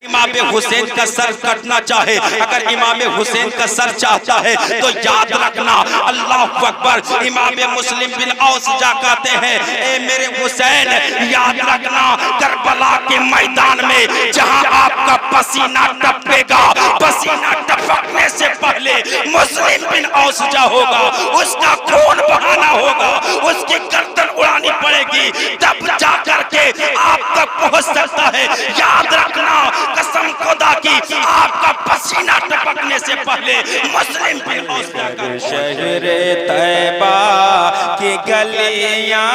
इमाम हुसैन का सर कटना चाहे, अगर इमाम हुसैन का सर चाहता है तो याद रखना, अल्लाह अकबर। इमाम मुस्लिम बिन औस जा कहते हैं, ए मेरे हुसैन याद रखना, करबला के मैदान में जहां आपका पसीना टपकेगा, पसीना टपकने से पहले मुस्लिम बिन औस जा होगा, उसका खून बहाना होगा, उसकी गर्दन उड़ानी पड़ेगी, तब जा करके आप तक पहुंच सकता है। याद रखना, कसम खुदा की, आपका पसीना टपकने से पहले मुस्लिम बिन औस जाकर शहर तैबा की गलियां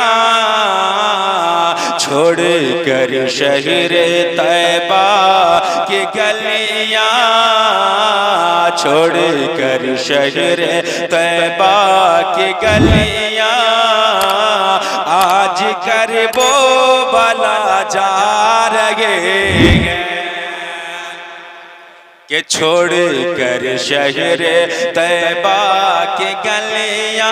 छोड़ कर, शहर तैबा की गलियां छोड़ कर, शहर तैबा की गलियां आज कर वो बला जा रहे हैं कि छोड़ कर शहर तैबा के गलियां,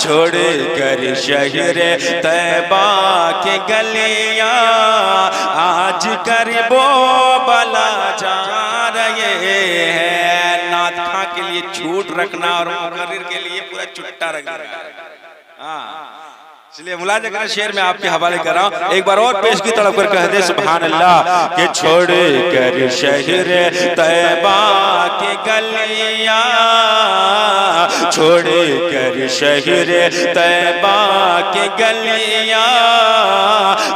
छोड़ कर शहर तैबा के गलियां आज कर वो बला जा रहे हैं। नाथ खां के लिए छूट रखना और मुकर्रिर के लिए पूरा चुट्टा रखना। हाँ, इसलिए मुलाज़ा करें, शेर में आपके हवाले कर रहा हूं, एक बार और पेश की तड़प कर कह दे सुभान अल्लाह कि छोड़ कर शहर तैबा के गलियां, छोड़ कर शहर तैबा के गलियां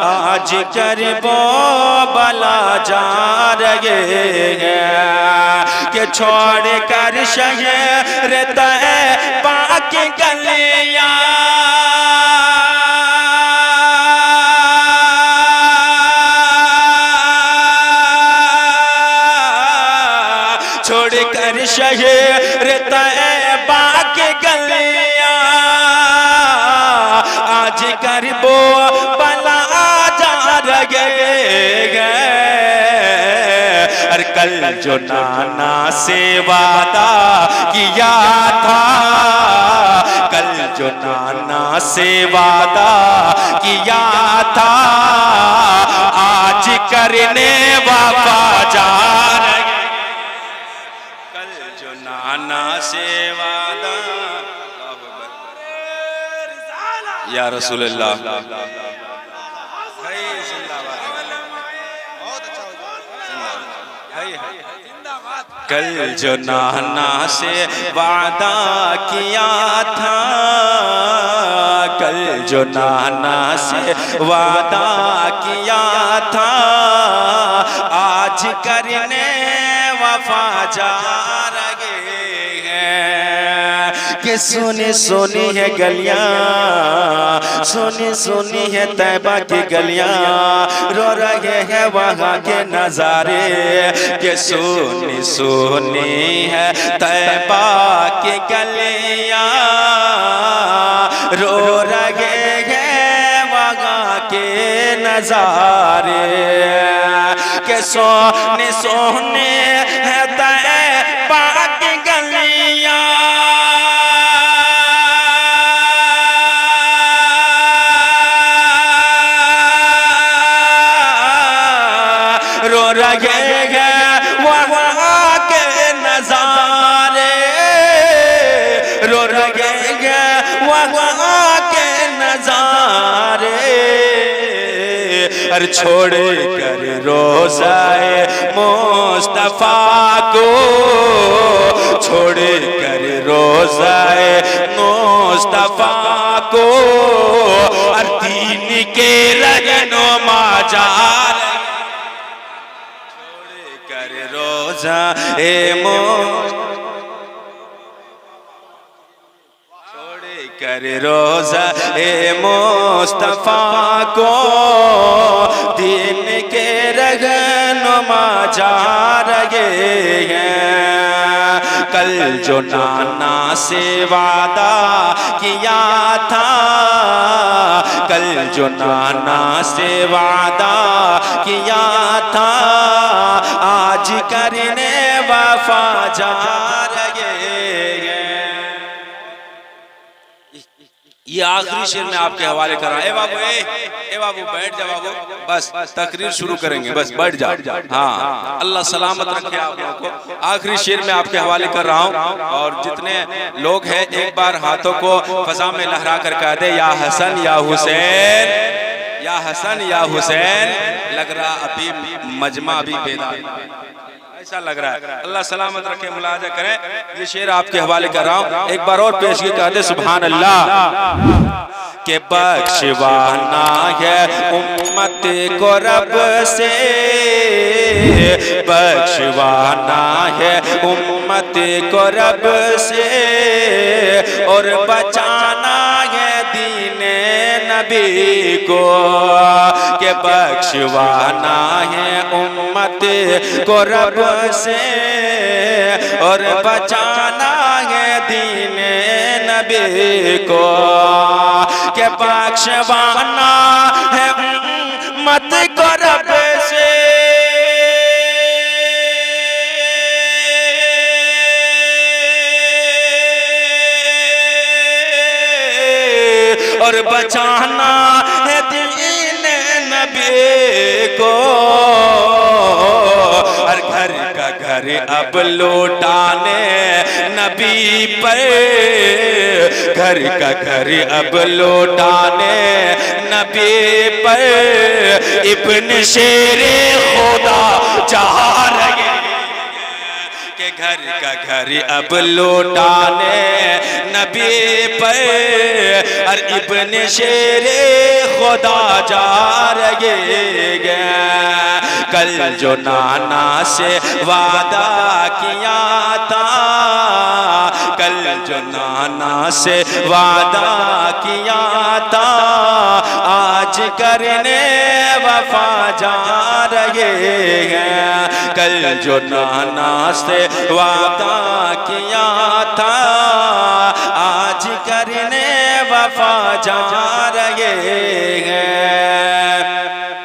आज कर वो बला जा रहे हैं कि छोड़ कर शहर तैबा के गलियां छोड़ कर शहर तैबा के गलियां आज कर वो बला जा रहे हैं। और कल जो नाना से वादा किया था, कल जो नाना से वादा किया था आज करने वफा जा रहे। नाना से वादा या रसूलल्लाह, कल जो नाना से वादा किया था, कल जो नाना से वादा किया था आज करने वफा जा कि सुनी सुनी है गलियां, सुनी सुनी है तैबा की गलियां, रो रहे हैं वहाँ के नजारे कि सुनी सुनी है तैबा की गलियां, रो रहे हैं वहाँ के नजारे कि सोने सोने है तैबा की गलियां रो रहे हैं वहाँ के नजारे, रो रहे हैं वहाँ के नजारे। और छोड़ कर रोज़ाए मुस्तफा को, छोड़ कर रोज़ाए मुस्तफा को और दीन के रहनुमा जा रोजा ए छोड़ कर रोजा ए मुस्तफा को दीन के रहनुमा जा रहे हैं। कल जो नाना से वादा किया था, कल जो नाना से वादा किया था आज करने वफा जा रहे हैं। ये आखिरी शेर में आपके हवाले कर रहा हूं। ए बाबू बैठ जा बाबू, बस तकरीर शुरू करेंगे, बस बैठ जा। हाँ, अल्लाह सलामत रखे आप लोगों को। आखिरी शेर में आपके हवाले कर रहा हूँ और जितने लोग हैं एक बार हाथों को फजा में लहरा कर कह दे या हसन या हुसैन, या हसन या हुसैन। लग रहा अभी मजमा अभी बेदार ऐसा लग रहा है। अल्लाह सलामत रखे, मुलाजा करें। ये शेर आपके हवाले कर रहा हूँ, एक बार और पेश कर दे सुभान अल्लाह। के बख्शवाना है उम्मत को रब से, बख्शवाना है उम्मत को रब से, और बचाना है दीने नबी को। के बख्शवाना है उम्मत को रब से, और बचाना है दीने नबी को। के बख्शवाना है उम्मत को रब से, और बचाना है दीन नबी को। हर घर का घर अब लौटाने नबी पर, घर का घर अब लौटाने नबी पर, इब्न शेरे खुदा चाह रहे के घर का घर अब लौटाने नबी पर, और इब्न शेरे खुदा जा रहे। कल जो नाना से वादा किया था, कल जो नाना से वादा किया था, आज करने वफा जा रहे हैं। कल जो नाना से वादा किया था, आज करने वफा जा रहे हैं।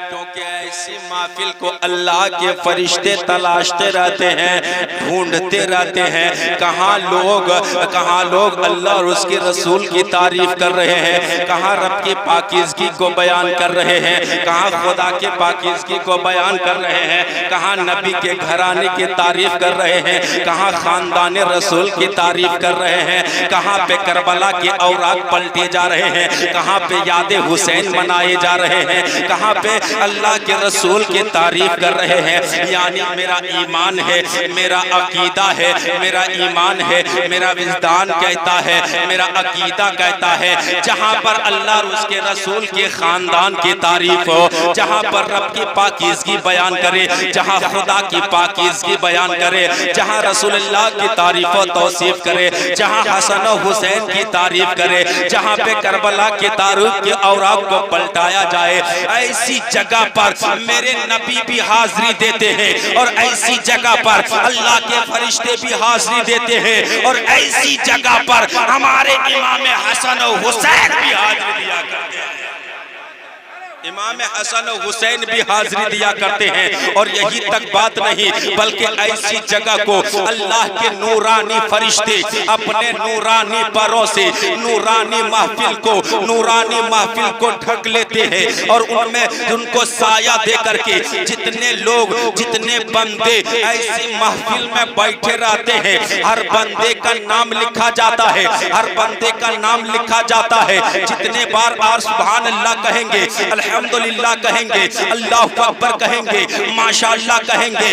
क्योंकि ऐसी महफिल को अल्लाह के फरिश्ते तलाशते रहते हैं, ढूंढते रहते हैं। कहाँ लोग अल्लाह और उसके रसूल की तारीफ कर रहे हैं, कहाँ रब की पाकीज़गी को बयान कर रहे हैं, कहाँ खुदा के पाकीज़गी को बयान कर रहे हैं, कहाँ नबी के घराने की तारीफ कर रहे हैं, कहाँ खानदान रसूल की तारीफ कर रहे हैं, कहाँ पे करबला के औराक पलटे जा रहे हैं, कहाँ पे याद हुसैन मनाए जा रहे हैं, कहाँ पे अल्लाह के रसूल की तारीफ कर रहे हैं। यानी मेरा ईमान है, मेरा अकीदा है, मेरा ईमान है, मेरा विजदान कहता है, मेरा अकीदा कहता है, जहाँ पर अल्लाह और उसके रसूल के खानदान की तारीफ हो, जहाँ पर रब की पाकीज़गी बयान करे, जहाँ खुदा की पाकीज़गी बयान करे, जहाँ रसूलुल्लाह की तारीफ और तौसीफ करे, जहाँ हसन और हुसैन की तारीफ करे, जहाँ पे करबला के तारुफ के औराक को पलटाया जाए, ऐसी जगह पर मेरे नबी भी हाजिरी देते हैं, और ऐसी जगह पर अल्लाह के फरिश्ते भी हाजिरी देते हैं, और ऐसी जगह पर हमारे इमाम हसन और हुसैन भी हाजिरी दिया करते हैं। इमाम हसन और हुसैन भी हाजिरी दिया करते हैं। और यही तक बात नहीं, बल्कि ऐसी जगह को अल्लाह के नूरानी फरिश्ते अपने नूरानी परों से नूरानी महफिल को ढक लेते हैं, और उनमें उनको साया दे करके जितने लोग, जितने बंदे ऐसी महफिल में बैठे रहते हैं, हर बंदे का नाम लिखा जाता है, हर बंदे का नाम लिखा जाता है। जितने बार सुभान अल्लाह कहेंगे, अल्हम्दुलिल्लाह कहेंगे, अल्लाहु अकबर कहेंगे, माशाअल्लाह कहेंगे,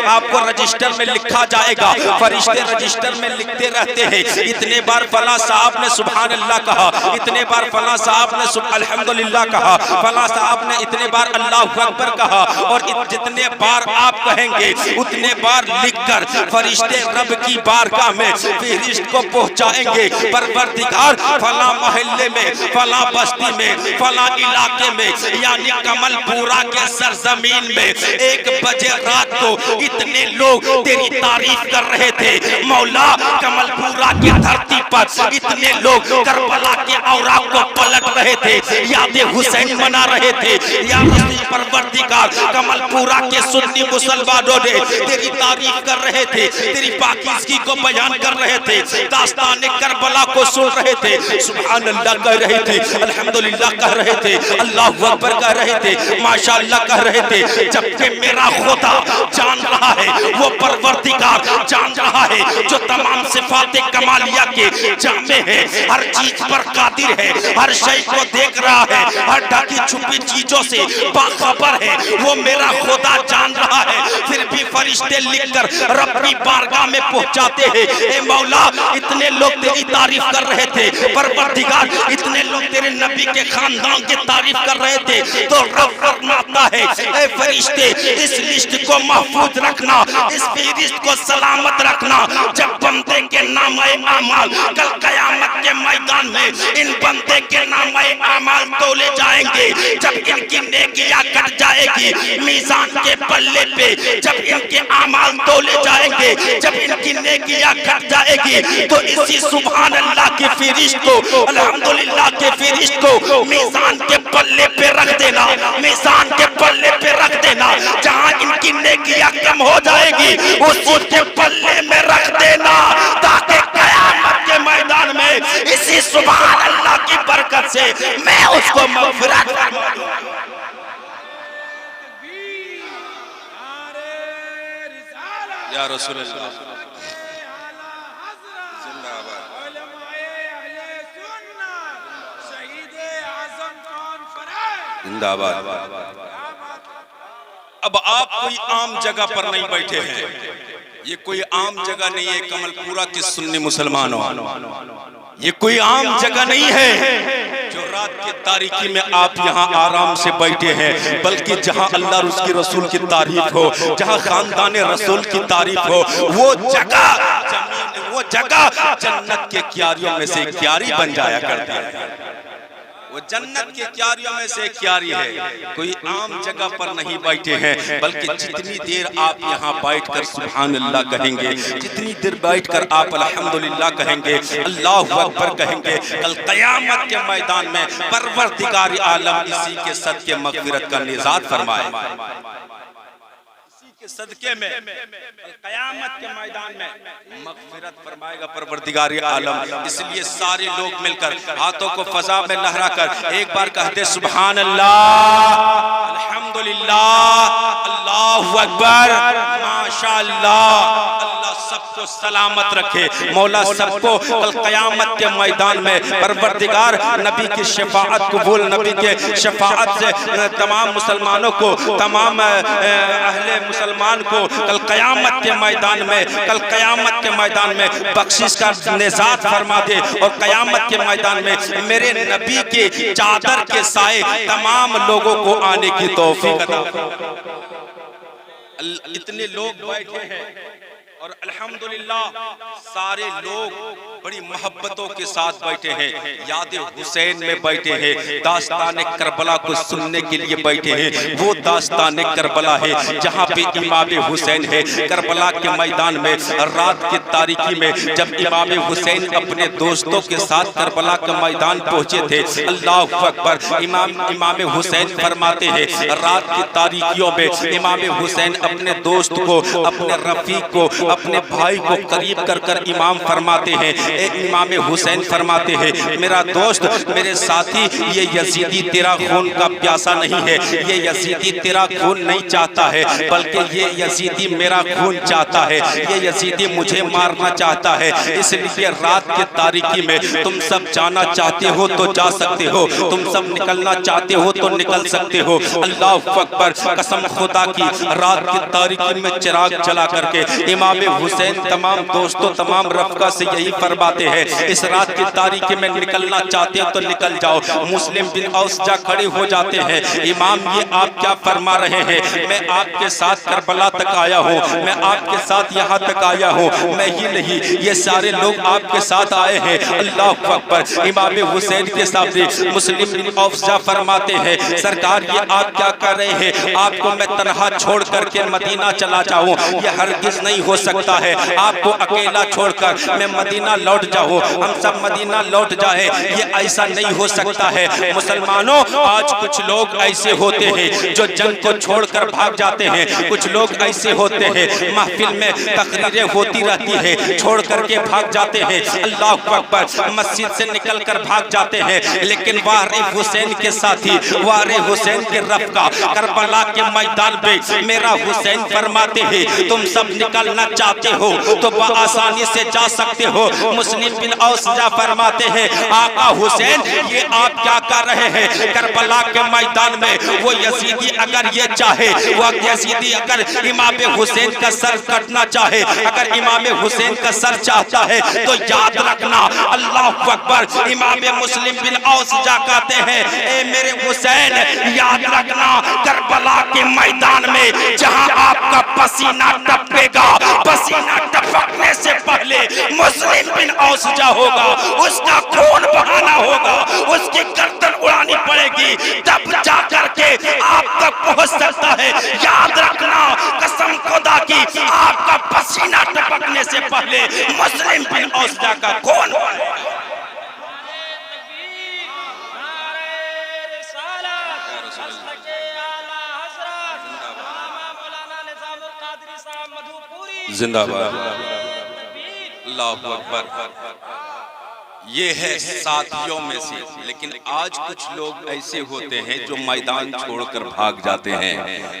आपको रजिस्टर में लिखा जाएगा। फरिश्ते रजिस्टर में लिखते रहते हैं, इतने बार फला साहब ने सुभान अल्लाह कहा, इतने बार फला साहब ने अल्हम्दुलिल्लाह कहा, फला साहब ने इतने बार अल्लाहु अकबर कहा, और जितने बार आप कहेंगे उतने बार लिखकर फरिश्ते रब की बारगाह में फहरिस्त को पहुंचाएंगे। परवरदिगार फला मोहल्ले में, फला बस्ती में, फला इलाके में यानी कमलपुरा के सरजमीन में 1 बजे रात को इतने लोग तेरी तारीफ कर रहे थे मौला। कमलपुरा की धरती पर इतने लोग करबला के औराक को पलट रहे थे, याद हुसैन मना रहे थे। या रसूल परवरदिगार, कमलपुरा के सुन्नी मुसलमानों ने तेरी तारीफ कर रहे थे, तेरी पाकीज़गी को बयान कर रहे थे, दास्तान करबला को सुन रहे थे, सुभान अल्लाह कह रहे थे, अल्हम्दुलिल्लाह कह रहे थे, अल्लाहु अकबर कह रहे थे, माशाअल्लाह कह रहे थे। जबकि मेरा खुदा जान रहा है, वो परवरदिगार जान रहा है, जो तमाम सिफाते कमालिया के जामे है, हर चीज पर कादिर है, हर शय को देख रहा है, हर ढकी छुपी चीजों से बाखबर है, वो मेरा खुदा जान रहा है। फिर भी फरिश्ते लिखकर रब्बी बारगाह में पहुंचाते हैं, ए मौला इतने लोग तेरी तारीफ कर रहे थे, परवरदिगार इतने लोग तेरे नबी के खानदान की तारीफ कर रहे थे, तो रब फरमाता है ए फरिश्ते इस लिस्ट को महफूज रखना, इस फहरिस्त को सलामत रखना। जब बंदे के नामे आमाल कल कयामत के मैदान में इन बंदे के नामे आमाल तोले जाएंगे, जब इनकी नेकियां कट जाएगी मीज़ान के पल्ले पे, जब इनके आमाल तोले जाएंगे, जब इनकी नेकियां कट जाएगी, तो इसी सुभान अल्लाह के फरिश्त को, अल्हम्दुलिल्लाह के फरिश्त को मीज़ान के पल्ले पे रख देना, मीज़ान के पल्ले पे रख देना। जहां इनकी नेकियां कम हो जाएगी उसके पल्ले में रख देना, ताकि कयामत के मैदान में इसी सुभान अल्लाह की बरकत से मैं उसको मग़फ़िरत फरमा दूं। या रसूल अल्लाह जिंदाबाद। अब आप कोई आम जगह पर नहीं बैठे हैं, ये कोई आम जगह नहीं है कमलपुरा के सुन्नी मुसलमानों, ये कोई आम जगह नहीं है जो रात की तारीकी में आप यहाँ आराम से बैठे हैं, बल्कि जहाँ अल्लाह और उसकी रसूल की तारीफ हो, जहाँ खानदान रसूल की तारीफ हो, वो जगह जन्नत के क्यारियों में से क्यारी बन जाया करती है। वो जन्नत के क्यारियों में से क्यारी है। कोई आम जगह पर नहीं बैठे हैं, बल्कि जितनी देर आप यहाँ बैठकर सुभान अल्लाह कहेंगे, जितनी देर बैठकर आप अल्हम्दुलिल्लाह कहेंगे, अल्लाहु अकबर कहेंगे, कल क़यामत के मैदान में परवरदिगार आलम इसी के सदके मग़फ़िरत का निज़ात फरमाए, के सदके में क़यामत के मैदान में मग़फ़िरत फरमाएगा परवरदिगार आलम। इसलिए सारे लोग मिलकर हाथों को फ़ज़ा में लहराकर एक बार कहते सुभान अल्लाह, अल्हम्दुलिल्लाह, अल्लाहु अकबर, माशाअल्लाह। अल्लाह सबको सलामत रखे, मौला सबको कल क़यामत के मैदान में परवरदिगार नबी की शफ़ाअत कबूल, नबी के शफ़ाअत से तमाम मुसलमानों को, तमाम अहले मुसलमान को कल क़यामत के मैदान में, कल क़यामत के मैदान में बख्शिश का निज़ात फरमा दे, और क़यामत के मैदान में मेरे नबी के चादर के साए तमाम लोगों को आने की तौफीक अता फरमा। इतने लोग बैठे हैं और अल्हम्दुलिल्लाह सारे लोग बड़ी मोहब्बतों के साथ बैठे हैं, याद हुसैन में बैठे हैं, दास्तान करबला को सुनने के लिए बैठे हैं। वो दास्तान करबला है जहाँ पे इमाम हुसैन है। करबला के मैदान में रात की तारीकी में जब इमाम हुसैन अपने दोस्तों के साथ करबला के मैदान पहुँचे थे, अल्लाहु अकबर, इमाम हुसैन फरमाते हैं रात की तारीकियों में इमाम हुसैन अपने दोस्त को, अपने रफीक को, अपने भाई को करीब कर कर इमाम फरमाते हैं, इमाम हुसैन फरमाते हैं मेरा दोस्त, मेरे साथी, ये यजीदी तेरा खून का प्यासा नहीं है, ये यजीदी तेरा खून नहीं चाहता है, बल्कि ये यजीदी मेरा खून चाहता है, ये यजीदी मुझे मारना चाहता है। इसलिए रात के तारीकी में तुम सब जाना चाहते हो तो जा सकते हो, तुम सब निकलना चाहते हो तो निकल सकते हो। अल्लाहु अकबर, कसम खुदा की, रात की तारीकी में चिराग जला करके इमाम हुसैन तमाम दोस्तों, तमाम रफ़क़ा से यही फरमा फरमाते हैं इस रात की तारीकी में निकलना चाहते हो तो निकल जाओ। मुस्लिम बिन औस जा खड़े हो जाते हैं, इमाम ये आप क्या फरमा रहे हैं? मैं आपके साथ करबला तक आया हूँ, मैं आपके साथ यहाँ तक आया हूँ, मैं ही नहीं ये सारे लोग आपके साथ आए हैं। अल्लाह अकबर। इमाम हुसैन के सामने मुस्लिम बिन औस जा फरमाते हैं सरकार ये आप क्या कर रहे हैं? आपको मैं तन्हा छोड़ करके मदीना चला जाऊं, ये हरगिज नहीं हो सकता है। आपको अकेला छोड़कर मैं मदीना लौट जाऊं, हम सब मदीना लौट जाए, ये ऐसा नहीं हो सकता है। मुसलमानों आज कुछ लोग ऐसे होते हैं जो जंग को छोड़कर भाग जाते हैं, कुछ लोग ऐसे होते हैं महफिल में तकरीरें होती रहती है छोड़ करके भाग जाते हैं, अल्लाह अकबर, मस्जिद से निकल कर भाग जाते हैं। लेकिन वारे हुसैन के साथी, वारे हुसैन के रफ़्का करबला के मैदान पे मेरा हुसैन फरमाते हैं तुम सब निकलना चाहते हो तो आसानी से जा सकते हो। मुस्लिम बिन औस जा फरमाते हैं आका हुसैन ये आप क्या कर रहे हैं? करबला के मैदान में वो यजीदी अगर ये चाहे, वो यजीदी अगर इमाम हुसैन का सर कटना चाहे, अगर इमाम हुसैन का सर चाहता है तो याद रखना अल्लाह अकबर। इमाम मुस्लिम बिन औस जा कहते हैं ए मेरे हुसैन याद रखना करबला के मैदान में जहां आपका पसीना टपकेगा, पसीना टपकने से पहले मुस्लिम बिन औस जा होगा, उसका खून बहाना होगा, उसकी गर्दन उड़ानी पड़ेगी, तब जा करके आप तक पहुंच सकता है। याद रखना कसम खुदा की आपका पसीना टपकने से पहले मुस्लिम बिन औस जा का खून जिंदाबाद। अल्लाहु अकबर। ये है साथियों में से, लेकिन आज कुछ लोग ऐसे होते हैं जो मैदान छोड़कर भाग जाते हैं।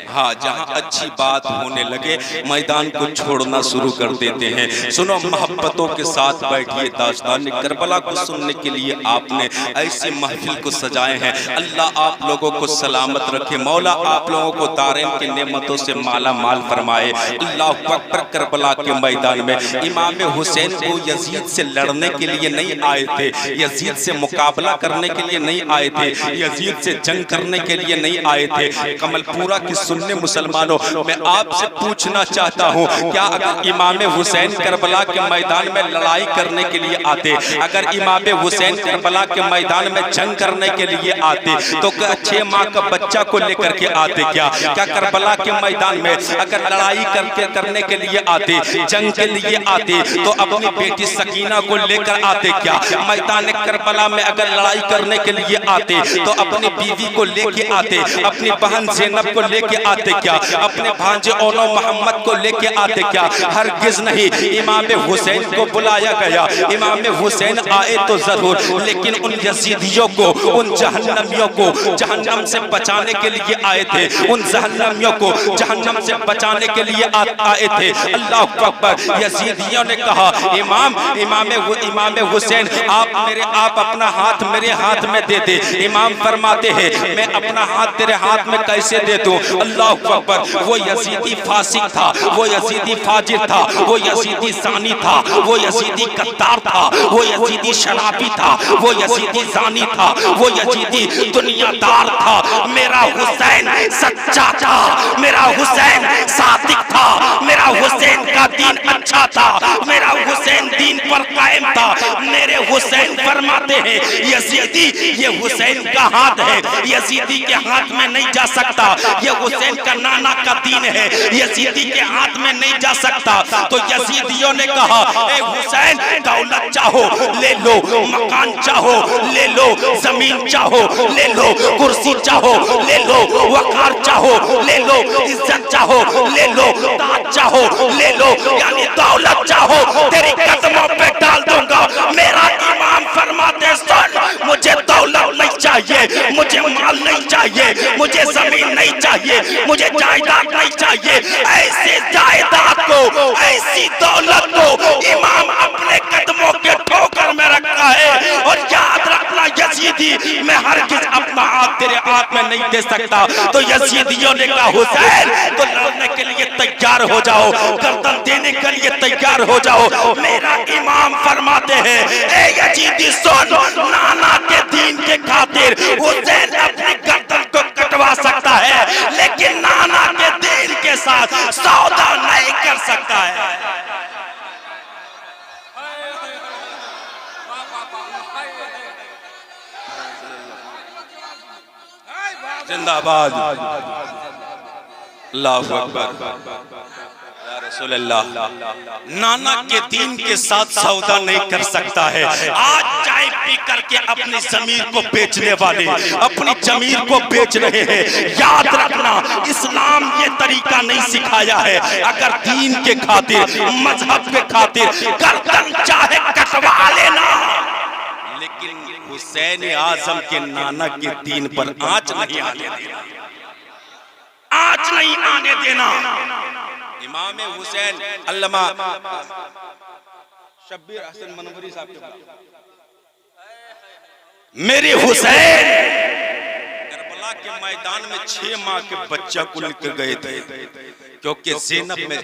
हाँ, जहाँ अच्छी बात होने लगे मैदान को छोड़ना शुरू कर देते हैं। सुनो, मोहब्बतों के साथ बैठिए, दास्तान करबला को सुनने के लिए आपने ऐसी महफिल को सजाए हैं। अल्लाह आप लोगों को सलामत रखे, मौला आप लोगों को दारेन की नेमतों से माला माल फरमाए। अल्लाह अकबर। करबला के मैदान में इमाम हुसैन को यजीद से लड़ने के लिए नहीं आए थे, यजीद से मुकाबला करने के लिए नहीं आए थे, यजीद से जंग करने के लिए नहीं आए थे। कमलपुरा की सुन्नी मुसलमानों, मैं आपसे पूछना चाहता हूँ क्या अगर इमाम हुसैन करबला के मैदान में लड़ाई करने के लिए आते, अगर इमाम हुसैन करबला के मैदान में जंग करने के लिए आते तो 6 माह का बच्चा को लेकर के आते क्या? क्या करबला के मैदान में अगर लड़ाई करने के लिए आते, जंग के लिए आते तो अपनी बेटी सकीना को लेकर आते क्या? मैदान करबला में अगर लड़ाई करने के लिए आते तो अपनी बीवी को लेके आते, अपनी बहन ज़ैनब को लेके आते क्या? अपने भांजे ओनो मोहम्मद को लेके आते क्या? हरगिज नहीं। इमाम हुसैन को बुलाया गया, इमाम हुसैन आए तो जरूर, लेकिन उन यजीदियों को, उन जहन्नमियों को जहन्नम से बचाने के लिए आए थे, उन जहन्नमियों को जहन्नम से बचाने के लिए आए थे। अल्लाह अकबर। यजीदियों ने कहा इमाम हुसैन आप अपना हाथ मेरे हाथ में दे दे। इमाम फरमाते हैं मैं अपना हाथ तेरे हाथ में कैसे दे दूं? अल्लाह अकबर। वो यजीदी फासिक था, वो यजीदी फाजिर था, वो यजीदी जानी था, वो यजीदी गद्दार था, वो यजीदी शराबी था, वो यजीदी जानी था, वो यजीदी दुनियादार था। मेरा हुसैन सच्चा था, मेरा हुसैन सादिक था, मेरा हुसैन का दीन अच्छा था, मेरा हुसैन दीन पर कायम था। मेरे हुसैन फरमाते हैं यजीदी ये हुसैन का हाथ है, यजीदी के हाथ में नहीं जा सकता, ये हुसैन का नाना का दीन है, यजीदी के हाथ में नहीं जा सकता। तो यजीदियों ने कहा ए हुसैन दौलत चाहो ले लो, मकान चाहो ले लो, जमीन चाहो ले लो, कुर्सी चाहो ले लो, वकार चाहो ले लो, इज्जत चाहो ले लो, ताज चाहो ले लो, यानी दौलत चाहो तेरी कदमों पे डाल दूंगा। मेरा इमाम फरमाते सुन, मुझे दौलत नहीं चाहिए, मुझे माल नहीं चाहिए, मुझे जमीन नहीं चाहिए, मुझे जायदाद नहीं चाहिए। ऐसी जायदाद को, ऐसी दौलत को इमाम अपने कदमों के ठोकर में रखा है। और याद रखना यजीदी मैं हरगिज अपना हाथ तेरे हाथ में नहीं दे सकता। तो यजीदियों ने कहा हुसैन तो लड़ने के लिए तैयार हो जाओ, गर्दन देने के लिए तैयार हो जाओ। मेरा इमाम फरमाते हैं, ए यजीदी सुन, नाना के दीन के खातिर हुसैन अपनी गर्दन को कटवा सकता है, लेकिन नाना के दीन के साथ सौदा नहीं कर सकता है। जिंदाबाद, अल्लाहु अकबर, या रसूल अल्लाह। नाना के दीन के साथ सौदा नहीं कर सकता है। आज चाय पी करके अपनी जमीर को बेचने वाले अपनी जमीर को बेच रहे हैं। याद रखना, इस्लाम ये तरीका नहीं सिखाया है। अगर दीन के खातिर, मजहब के खातिर गर्दन चाहे कटवा लेना, लेकिन हुसैन आजम के नाना के दीन पर आंच नहीं आने देना, आंच नहीं आने देना। इमाम हुसैन अल्लामा शब्बीर हसन मनवरी साहब, मेरे हुसैन करबला के मैदान में 6 माह के बच्चा को लेकर गए थे, क्योंकि ज़ैनब में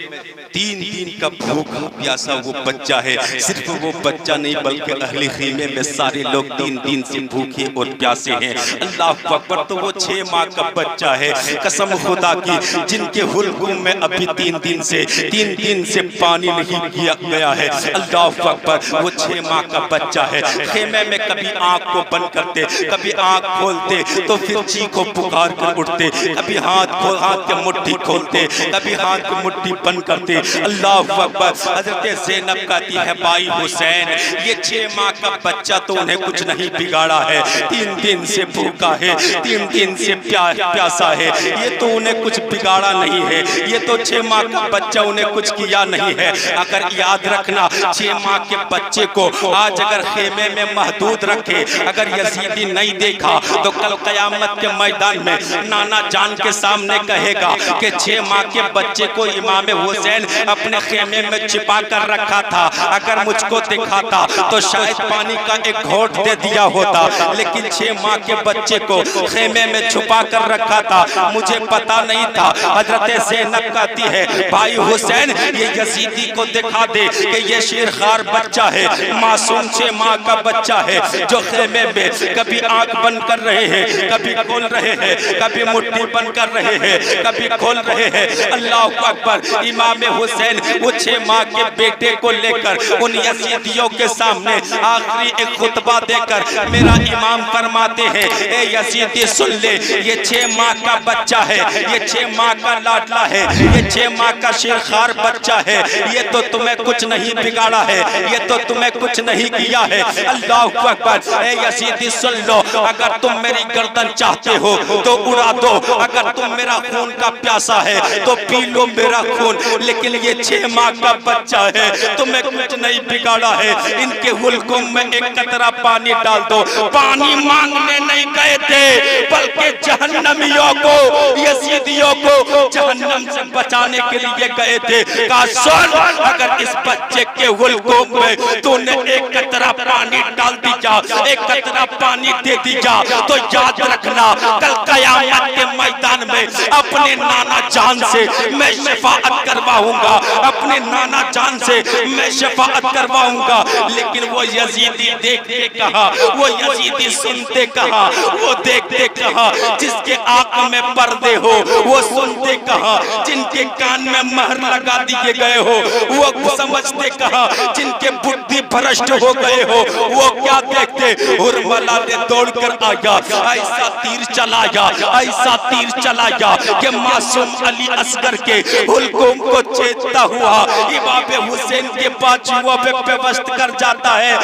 3 दिन का भूखा प्यासा वो बच्चा है। सिर्फ वो बच्चा नहीं, बल्कि अहले खीमे में सारे लोग 3 दिन से भूखे और प्यासे हैं। अल्लाह अकबर, तो वो 6 माह का बच्चा है। कसम खुदा की, जिनके हुलकुम में अभी 3 दिन से पानी नहीं किया गया है। अल्लाह अकबर, वो 6 माह का बच्चा है। खेमे में कभी आंख को बंद करते, कभी आंख खोलते तो फिर चीखो पुकार कर उठते, कभी हाथ के मुट्ठी खोलते, कभी हाथ की मुट्ठी बंद करते। अल्लाह अकबर। हजरत ज़ैनब कहती है, भाई हुसैन, ये 6 माह का बच्चा तो उन्हें कुछ नहीं बिगाड़ा है। 3 दिन से भूखा है, 3 दिन से प्यासा है, ये तो उन्हें कुछ बिगाड़ा नहीं है। ये तो 6 माह का बच्चा उन्हें कुछ किया नहीं है। अगर याद रखना, 6 माह के बच्चे को आज अगर खेमे में महदूद रखे, अगर यजीदी नहीं देखा, तो कल कयामत के मैदान में नाना जान के सामने कहेगा कि 6 माह के बच्चे को इमाम हुसैन अपने खेमे में छिपा कर रखा था। अगर मुझको दिखाता तो शायद पानी का एक घोट दे दिया होता, लेकिन 6 माह के बच्चे को खेमे में छुपा कर रखा था, मुझे पता नहीं था। हजरत ज़ैनब कहती है, भाई हुसैन, ये यजीदी को दिखा दे कि ये शेरखार बच्चा है, मासूम 6 माह का बच्चा है, जो खेमे में कभी आंख बंद कर रहे हैं, कभी खोल रहे हैं, कभी मुट्ठी बंद कर रहे हैं, कभी खोल रहे हैं। अल्लाह अकबर। इमाम हुसैन वो 6 माह के बेटे को लेकर उन यजीदियों के सामने आखिरी एक खुतबा देकर मेरा इमाम फरमाते हैं, ए यजीदी सुन ले, ये 6 माह का बच्चा है, ये 6 माह का लाडला है, ये 6 माह का शेरखार बच्चा है, ये तो तुम्हें कुछ नहीं बिगाड़ा है, ये तो तुम्हें कुछ नहीं किया है। अल्लाह अकबर। ए यजीदी सुन लो, अगर तुम मेरी गर्दन चाहते हो तो उड़ा दो, अगर तुम मेरा खून का प्यासा है तो पी लो मेरा खून, लेकिन ये 6 माह का बच्चा है, तुम्हें कुछ नहीं बिगाड़ा है। इनके हुलकुम में एक कतरा पानी डाल दो। पानी मांगने नहीं गए थे, बल्कि जहन्नमियों को, यजीदियों को जहन्नम से बचाने के लिए गए थे। कहा, सुन, अगर इस बच्चे के हुलकुम में तूने एक कतरा पानी डाल दिया, एक कतरा पानी दे दिया, तो याद रखना, कल कयामत के मैदान में अपने नाना जान से मैं शफाअत करवाऊंगा, अपने नाना जान से मैं शफाअत करवाऊंगा। लेकिन वो यजीदी देखते कहा, वो यजीदी सुनते कहा, वो देखते कहा, जिसके आंख में पर्दे हो, वो सुनते कहा, जिनके कान में महर लगा दिए गए हो, वो समझते कहा, जिनके बुद्धि भ्रष्ट हो गए हो, वो क्या देखते। हुरमला ने दौड़कर आया, ऐसा तीर चलाया, ऐसा तीर चलाया कि मासूम अली असगर के हुलकुम को चेतता हुआ इमाम हुसैन के बाजुओं पे पेवस्त कर जाता है।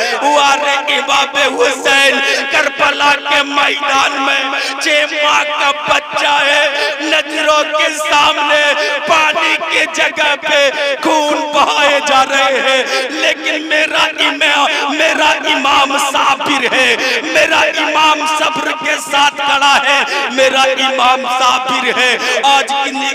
अरे इमाम हुसैन, करबला के मैदान में 6 माह का बच्चा है, नजरों के सामने पानी के जगह पे खून बहाए जा रहे हैं, लेकिन मेरा इमाम साबिर है, मेरा इमाम सब्र के साथ खड़ा है, मेरा इमाम साबिर है। आज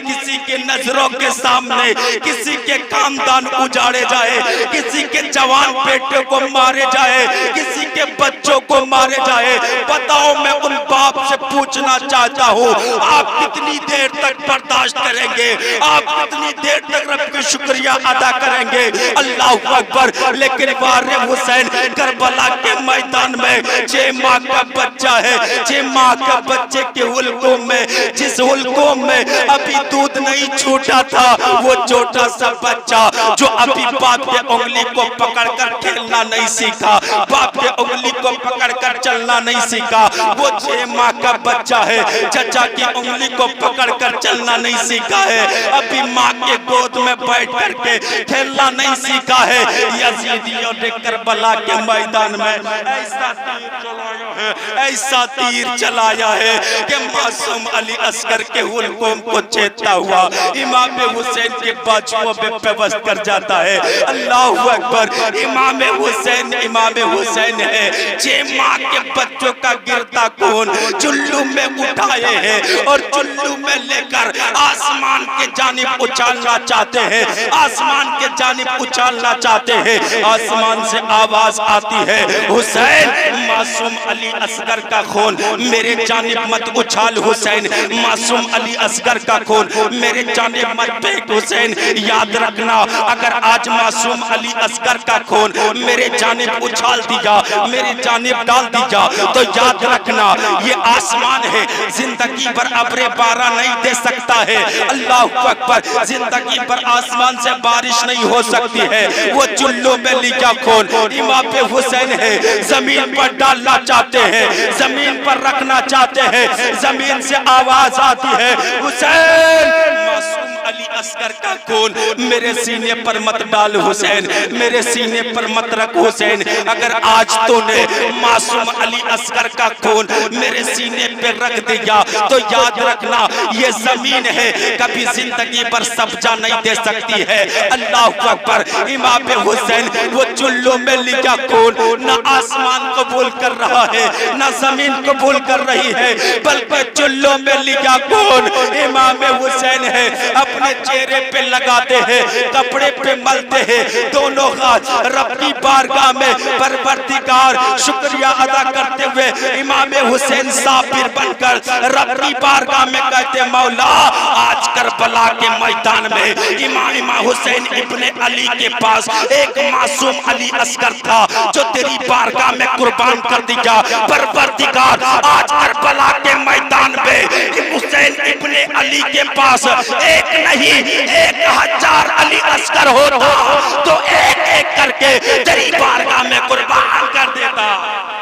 किसी के नजरों के सामने किसी के खानदान उजाड़े जाए, किसी के जवान बेटे को मारे जाए, किसी के बच्चों को मारे जाए, बताओ मैं उन बाप से पूछना चाहता हूँ, आप कितनी देर तक बर्दाश्त करेंगे? आप कितनी देर तक रब का शुक्रिया अदा करेंगे? अल्लाह अकबर। लेकिन वारे हुसैन करबला के मैदान में 6 माह का बच्चा है, 6 माह का बच्चे के हुल्कों में, जिस हुल्कों में अभी दूध नहीं छूटा था, वो छोटा सा बच्चा जो अभी बाप के उंगली को पकड़कर खेलना नहीं सीखा, बाप के उंगली को पकड़कर चलना नहीं सीखा, वो 6 माह का बच्चा है, चचा की उंगली को पकड़कर चलना नहीं सीखा है, अभी माँ के गोद में बैठ करके खेलना नहीं सीखा है। यजीदियों ने करबला के मैदान में ऐसा तीर चलाया है, ऐसा तीर चलाया है कि मासूम अली असगर के हुल्कों को चेता हुआ इमाम हुसैन के बाजुओं में पेवस्त कर जाता है। अल्लाह अकबर। इमाम हुसैन है। 6 माह के बच्चों का गिरता खून चुल्लू में उठाए हैं और चुल्लू में लेकर आसमान के जानिब उछालना चाहते हैं, आसमान के जानिब उछालना चाहते हैं। आसमान से आवाज आती है, हुसैन, मासूम अली असगर का खून मेरे जानिब मत उछाल हुसैन, मासूम अली असगर का खून मेरे जानिब मत फेंक हुसैन। याद रखना, अगर आज मासूम अली असगर का खून मेरे जानिब उछाल दिया, मेरे जानिब डाल दिया, तो याद रखना ये आसमान है, जिंदगी भर अबरे बारा नहीं दे सकता है। अल्लाह अकबर। जिंदगी भर आसमान से बारिश नहीं हो सकती है। वो चुल्लू में लिया खून इमाम हुसैन है, जमीन पर डालना चाहते हैं, जमीन पर रखना चाहते हैं। जमीन से आवाज आती है, हुसैन, मासूम अली असगर का खून मेरे सीने पर मत डाल हुसैन, मेरे सीने पर मत रख हुसैन। अगर आज तूने मासूम अली असगर का खून मेरे सीने पे रख दिया तो याद रखना ये जमीन है, कभी जिंदगी पर सब्जा नहीं दे सकती है। अल्लाह अकबर। इमाम हुसैन वो चुल्लू में लिया खून न आसमान कबूल कर रहा है, न जमीन कबूल कर रही है, बल्कि चुल्लू में लिया खून इमाम हुसैन है, अपने चेहरे पे लगाते हैं, कपड़े पे मलते हैं, दोनों हाथ रब की बारगाह में परवरदिगार शुक्रिया अदा करते हुए इमाम हुसैन साबिर बनकर रब की बारगाह में कहते, मौला, आज करबला के मैदान में इमाम हुसैन इब्ने अली के पास एक मासूम अली असगर था जो तेरी बारगाह में कुर्बान कर दिया। परवरदिगार, आज करबला के मैदान में हुसैन इब्ने अली के पास एक नहीं 1000 अली असगर होता तो एक एक करके तेरी बारगाह में कुर्बान कर देता।